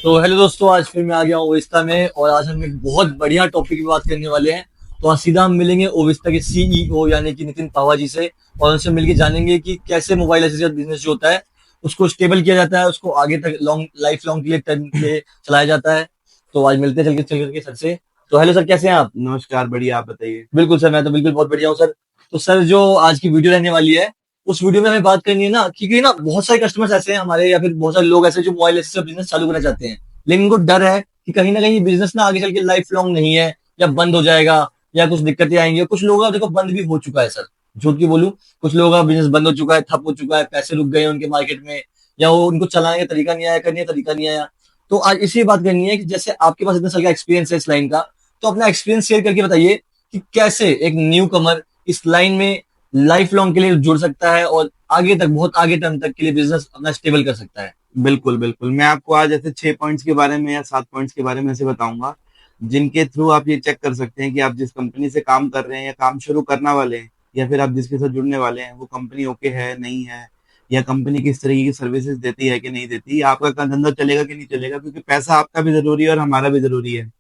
तो हेलो दोस्तों, आज फिर मैं आ गया हूँ ओविस्ता में और आज हम एक बहुत बढ़िया टॉपिक की बात करने वाले हैं। तो आज सीधा हम मिलेंगे ओविस्ता के सीईओ यानी कि नितिन पावा जी से और उनसे मिलकर जानेंगे कि कैसे मोबाइल एसेसरीज बिजनेस जो होता है उसको स्टेबल किया जाता है, उसको आगे तक लॉन्ग लाइफ लॉन्ग के लिए टर्म के लिए चलाया जाता है। तो आज मिलते हैं चल करके सर से। तो हेलो सर, कैसे हैं आप? नमस्कार, बढ़िया। आप बताइए। बिल्कुल सर, मैं तो बिल्कुल बहुत बढ़िया हूँ सर। तो सर, जो आज की वीडियो रहने वाली है उस वीडियो में हमें बात करनी है ना, क्योंकि ना बहुत सारे कस्टमर्स ऐसे हैं हमारे या फिर बहुत सारे लोग ऐसे जो मोबाइल एसेसरी बिजनेस चालू करना चाहते हैं, लेकिन उनको डर है कि कहीं ना कहीं बिजनेस ना आगे चल के लाइफ लॉन्ग नहीं है, या बंद हो जाएगा, या कुछ दिक्कतें आएंगी। और कुछ लोगों का देखो बंद भी हो चुका है सर, झूठ की बोलूं, कुछ लोगों का बिजनेस बंद हो चुका है, ठप हो चुका है, पैसे रुक गए उनके मार्केट में, या वो उनको चलाने का तरीका नहीं आया, करने का तरीका नहीं आया। तो आज इसी बात करनी है कि जैसे आपके पास इतने साल का एक्सपीरियंस है इस लाइन का, तो अपना एक्सपीरियंस शेयर करके बताइए कि कैसे एक न्यू कमर इस लाइन में लाइफ लॉन्ग के लिए जुड़ सकता है और आगे तक, बहुत आगे टर्म तक के लिए बिजनेस अपना स्टेबल कर सकता है। बिल्कुल बिल्कुल, मैं आपको आज ऐसे 6 पॉइंट्स के बारे में या 7 पॉइंट्स के बारे में ऐसे बताऊंगा जिनके थ्रू आप ये चेक कर सकते हैं कि आप जिस कंपनी से काम कर रहे हैं या काम शुरू करने वाले हैं या फिर आप जिसके साथ जुड़ने वाले हैं वो कंपनी ओके है नहीं है, या कंपनी किस तरीके की सर्विसेज देती है कि नहीं देती, या आपका धंधा चलेगा कि नहीं चलेगा, क्योंकि पैसा आपका भी जरूरी है और हमारा भी जरूरी है।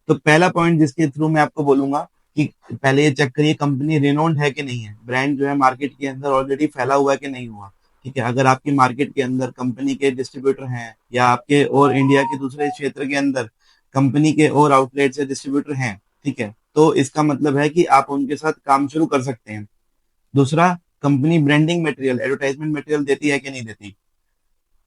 तो पहला पॉइंट जिसके थ्रू मैं आपको बोलूंगा कि पहले ये चेक करिए कंपनी रिनोन्ड है कि नहीं है, ब्रांड जो है मार्केट के अंदर ऑलरेडी फैला हुआ है कि नहीं हुआ। ठीक है, अगर आपकी मार्केट के अंदर कंपनी के डिस्ट्रीब्यूटर हैं या आपके और इंडिया के दूसरे क्षेत्र के अंदर कंपनी के और आउटलेट से डिस्ट्रीब्यूटर हैं, ठीक है, तो इसका मतलब है कि आप उनके साथ काम शुरू कर सकते हैं। दूसरा, company branding material, advertisement material देती है कि नहीं देती।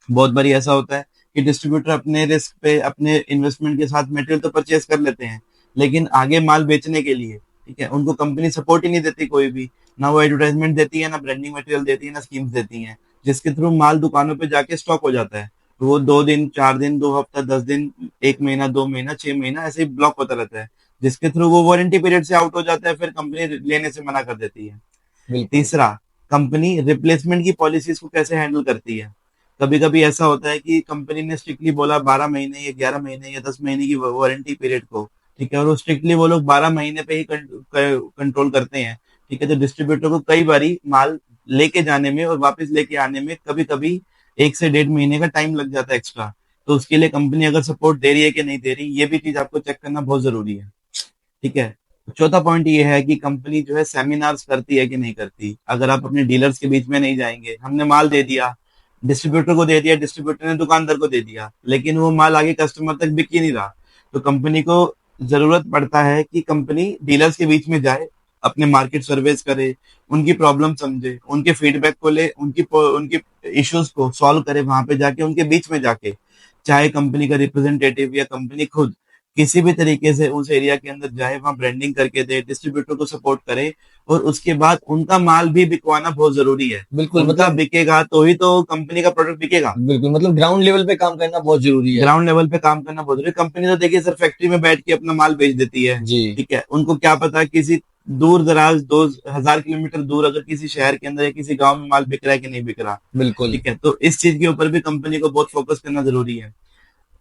बहुत बारी ऐसा होता है कि डिस्ट्रीब्यूटर अपने रिस्क पे अपने इन्वेस्टमेंट के साथ मटेरियल तो परचेज कर लेते हैं, लेकिन आगे माल बेचने के लिए, ठीक है, उनको कंपनी सपोर्ट ही नहीं देती कोई भी। ना वो एडवर्टाइजमेंट देती है, ना ब्रांडिंग मटेरियल देती है, ना स्कीम्स देती हैं, जिसके थ्रू माल दुकानों पे जाके स्टॉक हो जाता है। तो वो 2 दिन, 4 दिन, 2 हफ्ता, 10 दिन, 1 महीना, 2 महीना, 6 महीना ऐसे ही ब्लॉक होता रहता है, जिसके थ्रू वो वारंटी पीरियड से आउट हो जाता है, फिर कंपनी लेने से मना कर देती है। बिल्कुल। तीसरा, कंपनी रिप्लेसमेंट की पॉलिसीज को कैसे हैंडल करती है। कभी कभी ऐसा होता है कि कंपनी ने स्ट्रिक्टली बोला 12 महीने या 11 महीने या 10 महीने की वारंटी पीरियड को, ठीक है, और वो स्ट्रिक्टली वो लोग 12 महीने पे ही कंट्रोल करते हैं। ठीक है, तो डिस्ट्रीब्यूटर को कई बारी माल लेके जाने में और वापस लेके आने में कभी कभी 1 से 1.5 महीने का टाइम लग जाता है एक्स्ट्रा। तो उसके लिए कंपनी अगर सपोर्ट दे रही है कि नहीं दे रही, ये भी चीज आपको चेक करना बहुत जरूरी है। ठीक है। चौथा पॉइंट ये है कि कंपनी जो है सेमिनार्स करती है कि नहीं करती। अगर आप अपने डीलर्स के बीच में नहीं जाएंगे, हमने माल दे दिया, डिस्ट्रीब्यूटर को दे दिया, डिस्ट्रीब्यूटर ने दुकानदार को दे दिया, लेकिन वो माल आगे कस्टमर तक बिक ही नहीं रहा, तो कंपनी को जरूरत पड़ता है कि कंपनी डीलर्स के बीच में जाए, अपने मार्केट सर्वेस करे, उनकी प्रॉब्लम समझे, उनके फीडबैक को ले, उनकी उनकी इश्यूज को सॉल्व करे, वहां पे जाके उनके बीच में जाके, चाहे कंपनी का रिप्रेजेंटेटिव या कंपनी खुद किसी भी तरीके से उस एरिया के अंदर जाए, वहां ब्रांडिंग करके दे, डिस्ट्रीब्यूटर को सपोर्ट करे, और उसके बाद उनका माल भी बिकवाना बहुत जरूरी है। बिल्कुल उनका मतलब, बिकेगा तो ही तो कंपनी का प्रोडक्ट बिकेगा। बिल्कुल मतलब ग्राउंड लेवल पे काम करना बहुत जरूरी है। ग्राउंड लेवल पे काम करना बहुत जरूरी है। कंपनी तो देखिए सर फैक्ट्री में बैठ के अपना माल बेच देती है, जी। ठीक है, उनको क्या पता किसी दूर दराज 2,000 किलोमीटर दूर अगर किसी शहर के अंदर या किसी गांव में माल बिक रहा है कि नहीं बिक रहा। बिल्कुल। ठीक है, तो इस चीज के ऊपर भी कंपनी को बहुत फोकस करना जरूरी है।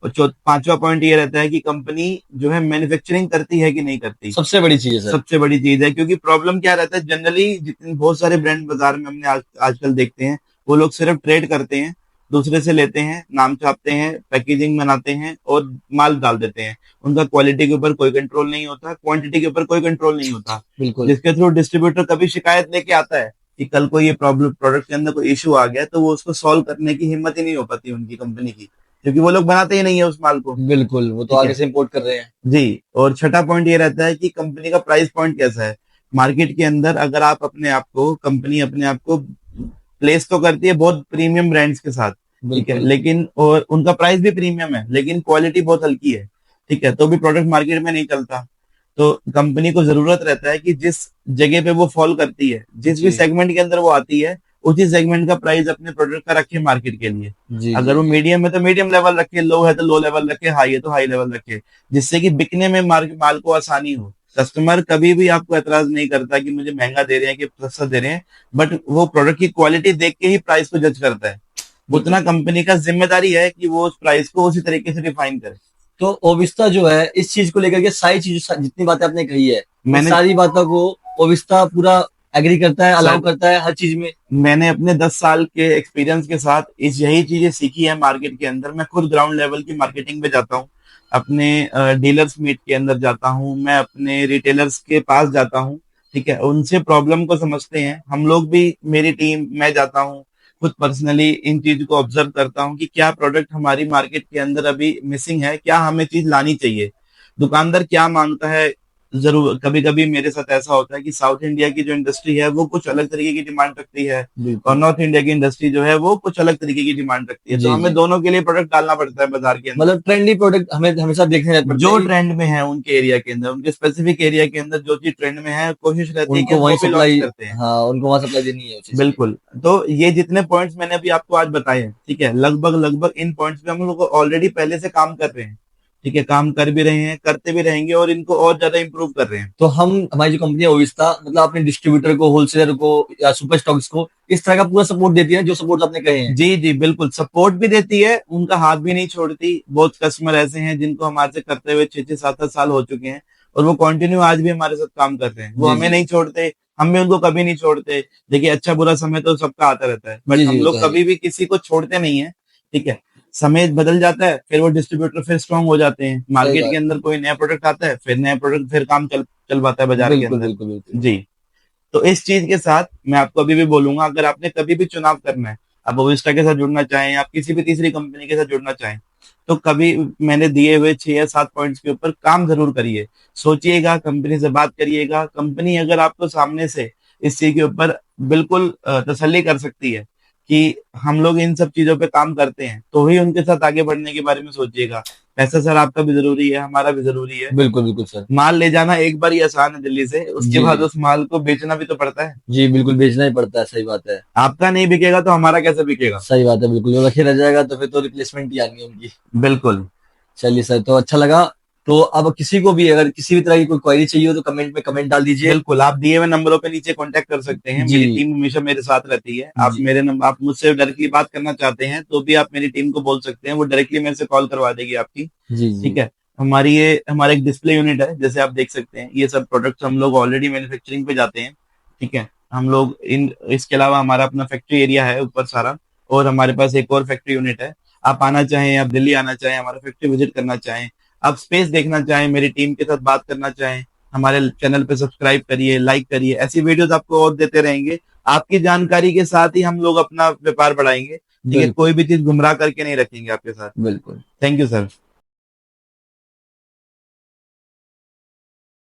और पांचवा पॉइंट ये रहता है कि कंपनी जो है मैन्युफैक्चरिंग करती है कि नहीं करती। सबसे बड़ी चीज है सर। सबसे बड़ी चीज है, क्योंकि प्रॉब्लम क्या रहता है जनरली, जितने बहुत सारे ब्रांड बाजार में हमने आजकल देखते हैं, वो लोग सिर्फ ट्रेड करते हैं, दूसरे से लेते हैं, नाम छापते हैं, पैकेजिंग बनाते हैं और माल डाल देते हैं। उनका क्वालिटी के ऊपर कोई कंट्रोल नहीं होता, क्वांटिटी के ऊपर कोई कंट्रोल नहीं होता, बिल्कुल। जिसके थ्रू डिस्ट्रीब्यूटर कभी शिकायत लेके आता है कि कल को ये प्रॉब्लम प्रोडक्ट के अंदर कोई इशू आ गया, तो वो उसको सॉल्व करने की हिम्मत ही नहीं हो पाती उनकी कंपनी की, क्योंकि वो लोग बनाते ही नहीं है उस माल को। बिल्कुल, वो तो ठीक आगे है से इम्पोर्ट कर रहे हैं। जी। और छठा पॉइंट ये रहता है कि कंपनी का प्राइस पॉइंट कैसा है मार्केट के अंदर। अगर आप अपने आप को, कंपनी अपने आप को प्लेस तो करती है बहुत प्रीमियम ब्रांड्स के साथ, ठीक है, बिल्कुल। लेकिन और उनका प्राइस भी प्रीमियम है, लेकिन क्वालिटी बहुत हल्की है, ठीक है, तो भी प्रोडक्ट मार्केट में नहीं चलता। तो कंपनी को जरूरत रहता है कि जिस जगह पे वो फॉल करती है, जिस भी जी। सेगमेंट के अंदर वो आती है, उसी सेगमेंट का प्राइस अपने प्रोडक्ट का रखे मार्केट के लिए। जी अगर जी वो जी। मीडियम है तो मीडियम लेवल रखे, लो है तो लो लेवल रखे, हाई है तो हाई लेवल रखे, जिससे कि बिकने में माल को आसानी हो। कस्टमर कभी भी आपको एतराज नहीं करता कि मुझे महंगा दे रहे हैं कि सस्ता दे रहे हैं, बट वो प्रोडक्ट की क्वालिटी देख के ही प्राइस को जज करता है। उतना बिल्कुल। कंपनी का जिम्मेदारी है कि वो उस प्राइस को उसी तरीके से डिफाइन करे। तो ओविस्ता जो है इस चीज को लेकर के सारी चीज, जितनी बातें आपने कही है, इन मैंने सारी बातों को ओविस्ता पूरा एग्री करता है, अलाउ सर, करता है हर चीज में। मैंने अपने 10 साल के एक्सपीरियंस के साथ इस यही चीजें सीखी है मार्केट के अंदर। मैं खुद ग्राउंड लेवल की मार्केटिंग पे जाता हूँ, अपने डीलर्स मीट के अंदर जाता हूँ, मैं अपने रिटेलर्स के पास जाता हूँ, ठीक है, उनसे प्रॉब्लम को समझते हैं हम लोग भी। मेरी टीम, मैं जाता हूँ खुद पर्सनली, इन चीज को ऑब्जर्व करता हूँ कि क्या प्रोडक्ट हमारी मार्केट के अंदर अभी मिसिंग है, क्या हमें चीज लानी चाहिए, दुकानदार क्या मांगता है। जरूर कभी कभी मेरे साथ ऐसा होता है कि साउथ इंडिया की जो इंडस्ट्री है वो कुछ अलग तरीके की डिमांड रखती है, और बिल्कुल। नॉर्थ इंडिया की इंडस्ट्री जो है वो कुछ अलग तरीके की डिमांड रखती है, तो जी हमें जी। दोनों के लिए प्रोडक्ट डालना पड़ता है बाजार के अंदर। मतलब ट्रेंडी प्रोडक्ट हमें हमेशा देखने पड़ते जो हैं कि ट्रेंड में है उनके एरिया के अंदर, उनके स्पेसिफिक एरिया के अंदर जो चीज ट्रेंड में है, कोशिश रहती है कि उनको हम वहीं वो भी लॉन्च सप्लाई, करते हैं। हाँ उनको वहां सप्लाई देनी है उस चीज की। बिल्कुल। तो ये जितने पॉइंट्स मैंने अभी आपको आज बताए हैं, ठीक है, लगभग लगभग इन पॉइंट्स पे हम लोग ऑलरेडी पहले से काम कर रहे हैं, ठीक है, काम कर भी रहे हैं, करते भी रहेंगे, और इनको और ज्यादा इंप्रूव कर रहे हैं। तो हम, हमारी जो कंपनी है ओविस्ता, मतलब अपने डिस्ट्रीब्यूटर को, होलसेलर को या सुपर स्टॉक्स को इस तरह का पूरा सपोर्ट देती है जो सपोर्ट आपने कहे हैं। जी जी बिल्कुल, सपोर्ट भी देती है, उनका हाथ भी नहीं छोड़ती। बहुत कस्टमर ऐसे हैं जिनको हमारे से करते हुए 6-6 7-7 साल हो चुके हैं, और वो कंटिन्यू आज भी हमारे साथ काम कर रहे हैं, वो जी हमें जी। नहीं छोड़ते, हम भी उनको कभी नहीं छोड़ते। देखिए, अच्छा बुरा समय तो सबका आता रहता है, जी बट जी, हम वो तो लोग है ही। कभी भी किसी को छोड़ते नहीं है, ठीक है। समय बदल जाता है, फिर वो डिस्ट्रीब्यूटर फिर स्ट्रांग हो जाते हैं, सही मार्केट के बात अंदर है। कोई नया प्रोडक्ट आता है, फिर नया प्रोडक्ट, फिर काम चल पाता है बाजार के बिल्कुल अंदर। बिल्कुल बिल्कुल। जी। तो इस चीज के साथ मैं आपको अभी भी बोलूंगा, अगर आपने कभी भी चुनाव करना है, आप ओविस्टा के साथ जुड़ना चाहें, आप किसी भी तीसरी कंपनी के साथ जुड़ना चाहें, तो कभी मैंने दिए हुए 6 या 7 पॉइंट्स के ऊपर काम जरूर करिए। सोचिएगा, कंपनी से बात करिएगा, कंपनी अगर आपको सामने से इस चीज के ऊपर बिल्कुल तसल्ली कर सकती है कि हम लोग इन सब चीजों पे काम करते हैं, तो ही उनके साथ आगे बढ़ने के बारे में सोचिएगा। पैसा सर आपका भी जरूरी है, हमारा भी जरूरी है। बिल्कुल बिल्कुल सर। माल ले जाना एक बार ही आसान है दिल्ली से, उसके जी बाद जी। उस माल को बेचना भी तो पड़ता है। जी बिल्कुल, बेचना ही पड़ता है, सही बात है। आपका नहीं बिकेगा तो हमारा कैसे बिकेगा। सही बात है, बिल्कुल, जो रखे रह जाएगा तो फिर तो रिप्लेसमेंट ही आनी है उनकी। बिल्कुल। चलिए सर, तो अच्छा लगा। तो अब किसी को भी अगर किसी भी तरह की कोई क्वेरी चाहिए हो तो कमेंट में कमेंट डाल दीजिए। बिल्कुल, आप दिए हुए नंबरों पे नीचे कांटेक्ट कर सकते हैं, जी मेरी टीम हमेशा मेरे साथ रहती है। आप जी मेरे नंबर, आप मुझसे डायरेक्टली बात करना चाहते हैं तो भी आप मेरी टीम को बोल सकते हैं, वो डायरेक्टली मेरे से कॉल करवा देगी आपकी। जी जी। ठीक है। हमारा एक डिस्प्ले यूनिट है, जैसे आप देख सकते हैं, ये सब प्रोडक्ट्स हम लोग ऑलरेडी मैन्युफैक्चरिंग पे जाते हैं, ठीक है। हम लोग इन इसके अलावा हमारा अपना फैक्ट्री एरिया है ऊपर सारा, और हमारे पास एक और फैक्ट्री यूनिट है। आप आना चाहें, आप दिल्ली आना चाहें, हमारा फैक्ट्री विजिट करना चाहें, आप स्पेस देखना चाहें, मेरी टीम के साथ बात करना चाहें, हमारे चैनल पे सब्सक्राइब करिए, लाइक करिए, ऐसी वीडियोस आपको और देते रहेंगे। आपकी जानकारी के साथ ही हम लोग अपना व्यापार बढ़ाएंगे, ठीक है, बिल्कुल कोई भी चीज गुमराह करके नहीं रखेंगे आपके साथ। बिल्कुल। Thank you sir.